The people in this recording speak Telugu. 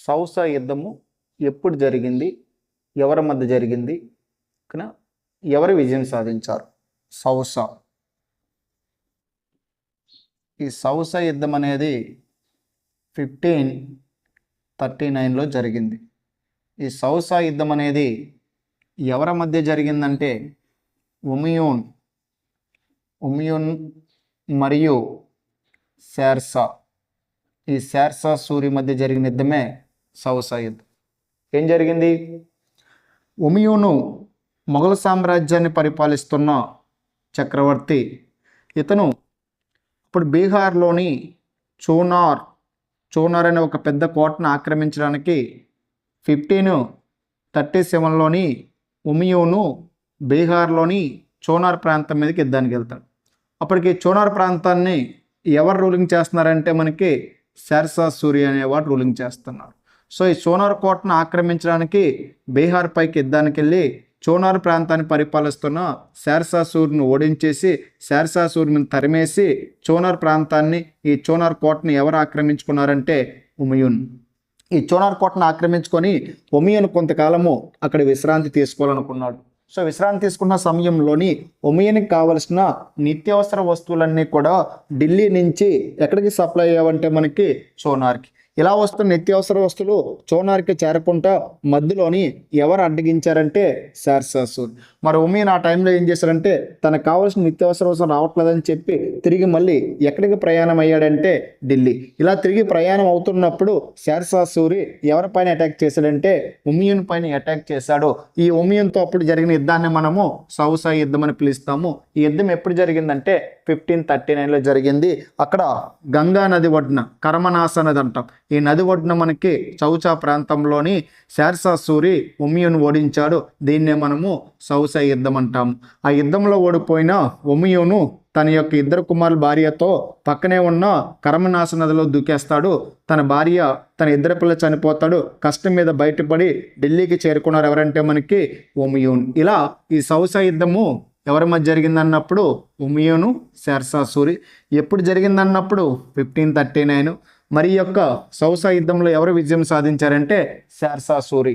సౌసా యుద్ధము ఎప్పుడు జరిగింది, ఎవరి మధ్య జరిగింది, ఓకేనా, ఎవరు విజయం సాధించారు? సౌసా. ఈ సౌసా యుద్ధం అనేది 1539లో జరిగింది. ఈ సౌసా యుద్ధం అనేది ఎవరి మధ్య జరిగిందంటే ఉమయూన్ మరియు షేర్షా. ఈ షేర్షా సూరి మధ్య జరిగిన యుద్ధమే సౌసా యుద్ధం. ఏం జరిగింది? ఉమయూను మొఘల్ సామ్రాజ్యాన్ని పరిపాలిస్తున్న చక్రవర్తి. ఇతను ఇప్పుడు బీహార్లోని చూనార్ అనే ఒక పెద్ద కోటను ఆక్రమించడానికి 1537లోని ఉమయూను బీహార్లోని చూనార్ ప్రాంతం మీదకి యుద్ధానికి వెళ్తాడు. అప్పటికి చూనార్ ప్రాంతాన్ని ఎవరు రూలింగ్ చేస్తున్నారంటే మనకి షేర్షా సూరి అనేవాడు రూలింగ్ చేస్తున్నారు. సో ఈ చూనార్ కోటను ఆక్రమించడానికి బీహార్ పైకి యుద్ధానికి వెళ్ళి చూనార్ ప్రాంతాన్ని పరిపాలిస్తున్న షేర్షా సూరిని ఓడించేసి షేర్షా సూరిని తరిమేసి చూనార్ ప్రాంతాన్ని, ఈ చూనార్ కోటను ఎవరు ఆక్రమించుకున్నారంటే ఉమయూన్. ఈ చూనార్ కోటను ఆక్రమించుకొని ఉమయూన్ కొంతకాలము అక్కడ విశ్రాంతి తీసుకోవాలనుకున్నాడు. సో విశ్రాంతి తీసుకున్న సమయంలోని ఉమయూన్కి కావలసిన నిత్యావసర వస్తువులన్నీ కూడా ఢిల్లీ నుంచి ఎక్కడికి సప్లై అయ్యావంటే మనకి చూనార్కి. ఇలా వస్తున్న నిత్యావసర వస్తువులు చూనార్కి చేరకుండా మధ్యలోని ఎవరు అడ్డగించారంటే షేర్షా సూరి. మరి ఉమయూన్ ఆ టైంలో ఏం చేశారంటే తనకు కావాల్సిన నిత్యావసర వస్తువులు రావట్లేదని చెప్పి తిరిగి మళ్ళీ ఎక్కడికి ప్రయాణం అయ్యాడంటే ఢిల్లీ. ఇలా తిరిగి ప్రయాణం అవుతున్నప్పుడు షేర్షా సూరి ఎవరిపైన అటాక్ చేశాడంటే ఉమయూన్ పైన అటాక్ చేశాడు. ఈ ఉమయూన్తో అప్పుడు జరిగిన యుద్ధాన్ని మనము సౌసా యుద్ధం అని పిలుస్తాము. ఈ యుద్ధం ఎప్పుడు జరిగిందంటే 1539లో జరిగింది. అక్కడ గంగా నది ఒడ్డున కర్మనాస నది అంటాం. ఈ నది ఒడ్డున మనకి సౌసా ప్రాంతంలోని షేర్షా సూరి ఉమయూన్ ఓడించాడు. దీన్నే మనము సౌసా యుద్ధం అంటాము. ఆ యుద్ధంలో ఓడిపోయిన ఉమయూను తన యొక్క ఇద్దరు కుమారుల భార్యతో పక్కనే ఉన్న కర్మనాస నదిలో దూకేస్తాడు. తన భార్య, తన ఇద్దరు పిల్లలు చనిపోతాడు. కష్టం మీద బయటపడి ఢిల్లీకి చేరుకున్నారు ఎవరంటే మనకి ఉమయూన్. ఇలా ఈ సౌసా యుద్ధము ఎవరి మధ్య జరిగిందన్నప్పుడు ఉమయూను షేర్షా సూరి. ఎప్పుడు జరిగిందన్నప్పుడు 1539. మరి యొక్క సౌసా యుద్ధంలో ఎవరు విజయం సాధించారంటే షేర్షా సూరి.